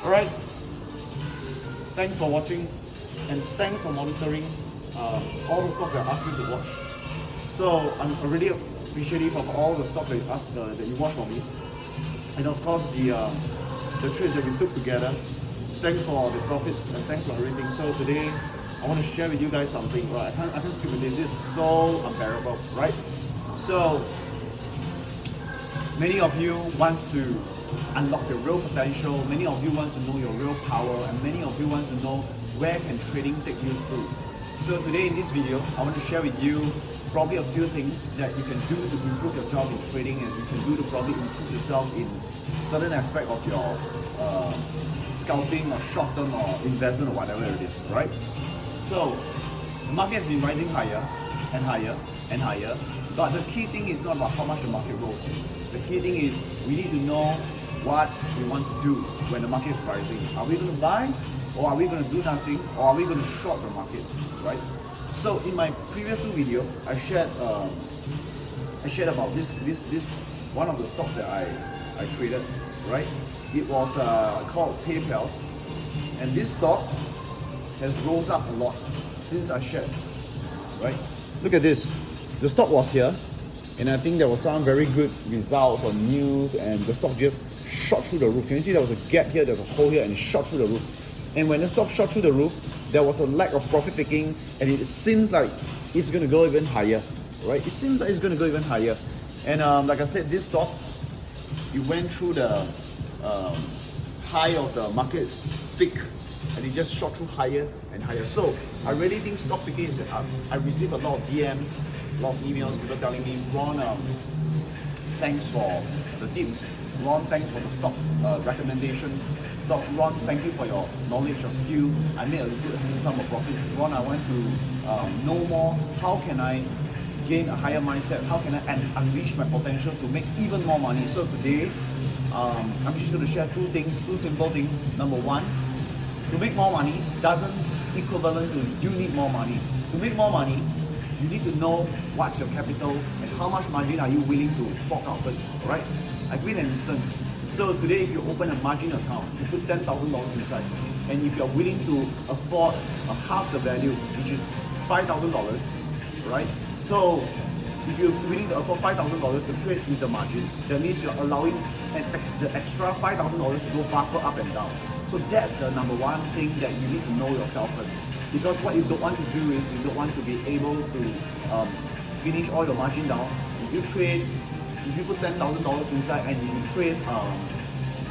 Alright, thanks for watching and thanks for monitoring all the stocks that I asked you to watch. So I'm really appreciative of all the stocks that you watch for me, and of course the trades that we took together. Thanks for the profits and thanks for everything. So today I want to share with you guys something. Right, I can't speak with this. This is so unbearable, right? So many of you wants to unlock your real potential. Many of you wants to know your real power, and many of you wants to know where can trading take you through. So today in this video, I want to share with you probably a few things that you can do to improve yourself in trading, and you can do to probably improve yourself in certain aspect of your scalping or short term or investment or whatever it is, right? So the market has been rising higher and higher and higher, but the key thing is not about how much the market rose. The key thing is we need to know what we want to do when the market is rising. Are we going to buy, or are we going to do nothing, or are we going to short the market, right? So in my previous two videos, I shared about this one of the stocks that I traded, right? It was called PayPal, and this stock has rose up a lot since I shared, right? Look at this. The stock was here, and I think there was some very good results or news, and the stock just shot through the roof. Can you see there was a gap here, there's a hole here, and it shot through the roof. And when the stock shot through the roof, there was a lack of profit taking, and it seems like it's going to go even higher, right? It seems like it's going to go even higher. And like I said, this stock, it went through the high of the market peak, and it just shot through higher and higher. So I really think stock picking is up. I received a lot of DMs, a lot of emails, people telling me, Ron, thanks for the tips. Ron, thanks for the stocks recommendation. Ron, thank you for your knowledge or skill. I made a good handsome of profits. Ron, I want to know more. How can I gain a higher mindset? How can I unleash my potential to make even more money? So today, I'm just going to share two things, two simple things. Number one, to make more money doesn't equivalent to you need more money. To make more money, you need to know what's your capital and how much margin are you willing to fork out first, right? I'll give you an instance. So today, if you open a margin account, you put $10,000 inside, and if you're willing to afford half the value, which is $5,000, right? So if you're willing to afford $5,000 to trade with the margin, that means you're allowing the extra $5,000 to go buffer up and down. So that's the number one thing that you need to know yourself first. Because what you don't want to do is you don't want to be able to finish all your margin down. If you put $10,000 inside and you trade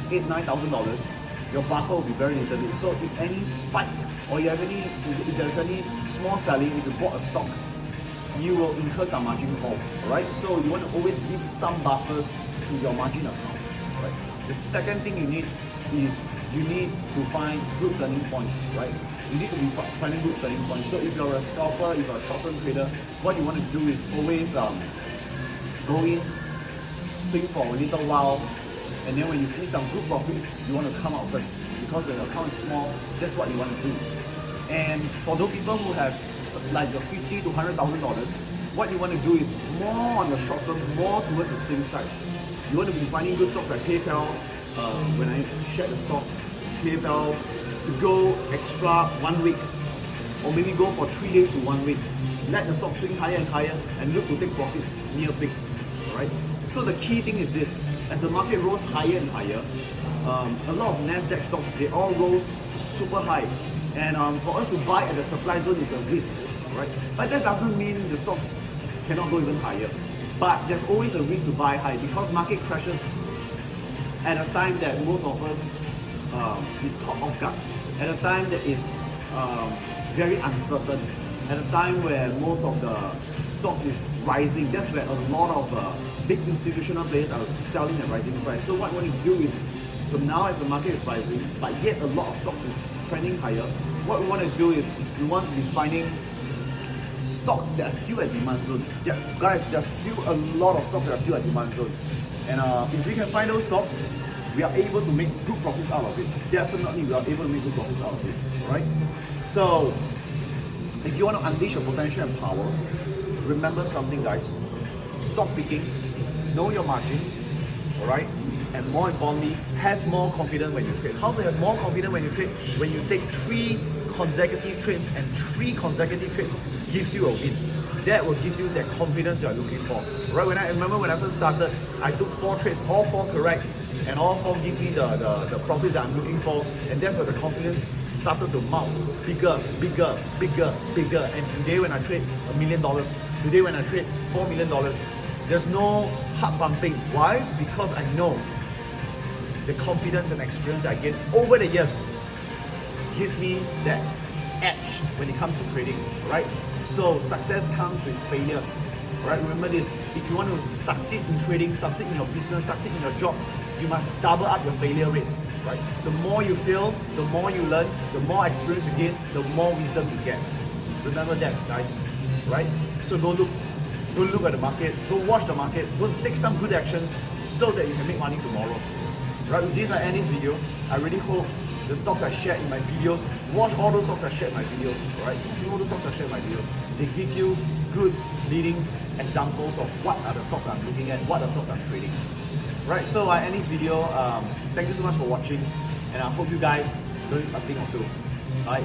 $8,000-$9,000, your buffer will be very little. So if any spike or if there's any small selling, if you bought a stock, you will incur some margin calls, right? So you want to always give some buffers to your margin account, right? The second thing you need is you need to find good turning points, right? You need to be finding good turning points. So if you're a scalper, if you're a short-term trader, what you want to do is always go in, swing for a little while, and then when you see some good profits, you want to come out first, because when your account is small, that's what you want to do. And for those people who have like the $50,000 to $100,000, what you want to do is more on the short term, more towards the swing side. You want to be finding good stocks like PayPal. When I shared the stock, PayPal, to go extra 1 week, or maybe go for 3 days to 1 week. Let the stock swing higher and higher, and look to take profits near peak, right? So the key thing is this: as the market rose higher and higher, a lot of NASDAQ stocks, they all rose super high. And for us to buy at the supply zone is a risk, right? But that doesn't mean the stock cannot go even higher. But there's always a risk to buy high, because market crashes at a time that most of us is caught off guard, at a time that is very uncertain, at a time where most of the stocks is rising. That's where a lot of big institutional players are selling at rising price. So what we want to do is, from now as the market is rising, but yet a lot of stocks is trending higher, what we want to do is we want to be finding stocks that are still at demand zone. Yeah, guys, there's still a lot of stocks that are still at demand zone. And if we can find those stocks, we are able to make good profits out of it. Definitely, we are able to make good profits out of it, right? So, if you want to unleash your potential and power, remember something, guys. Stop picking, know your margin, all right? and more importantly, have more confidence when you trade. How to have more confidence when you trade? When you take 3 consecutive trades and 3 consecutive trades gives you a win. That will give you that confidence you are looking for. Right? When I remember when I first started, I took 4 trades, all 4 correct, and all 4 give me the profits that I'm looking for, and that's where the confidence started to mount bigger, bigger, bigger, bigger. And today when I trade $1 million, today when I trade $4 million, there's no heart pumping. Why? Because I know the confidence and experience that I gained over the years gives me that edge when it comes to trading, right? So success comes with failure, right? Remember this, if you want to succeed in trading, succeed in your business, succeed in your job, you must double up your failure rate, right? The more you fail, the more you learn, the more experience you gain, the more wisdom you get. Remember that, guys, right? So don't look at the market, don't watch the market, don't take some good actions so that you can make money tomorrow. Right, with this I end this video. I really hope the stocks I shared in my videos, watch all those stocks I shared in my videos, right? All those stocks I shared in my videos, they give you good leading examples of what are the stocks I'm looking at, what are the stocks I'm trading. Right, so I end this video. Thank you so much for watching, and I hope you guys learn a thing or two. Bye.